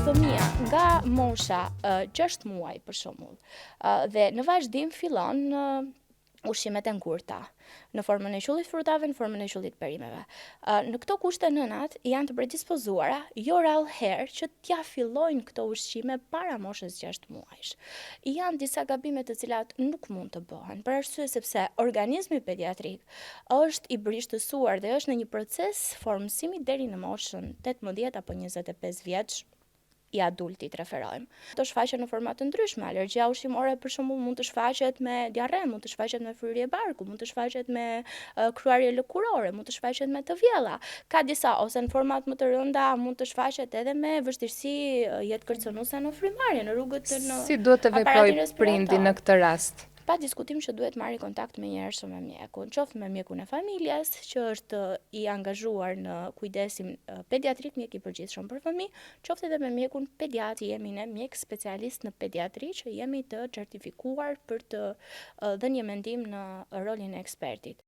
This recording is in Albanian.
fëmia nga mosha 6 muaj për shembull, dhe në vazhdim fillon ushqimet e ngurta, në formën e qullit frutave, në formën e qullit perimeve. Në këto kushte nënat janë të predispozuara jo rallëherë që t'ja fillojnë këto ushqime para moshës 6 muajsh. Janë disa gabime të cilat nuk mund të bëhen, për arsye sepse organizmi pediatrik është i brishtësuar dhe është në një proces formësimi deri në moshën 18 apo 25 vjeç, i adultit referojmë. Të shfaqet në forma të ndryshme, alergjia ushqimore për shembull mund të shfaqet me diarre, mund të shfaqet me fryrje barku, mund të shfaqet me kryarje lëkurore, mund të shfaqet me të vjella. Ka disa ose në format më të rënda mund të shfaqet edhe me vështirësi jetë kërcënuese në frymarrje, në rrugët në Si duhet të veprojë prindi në këtë rast? Pa diskutim që duhet marrë kontakt me njerëzshëm me mjekun, qoftë me mjekun e familjes, që është i angazhuar në kujdesin pediatrik, mjek i përgjithshëm për fëmijë, qoftë edhe me mjekun pediatri, jemi ne mjek specialist në pediatri që jemi të certifikuar për të dhënë një mendim në rolin e ekspertit.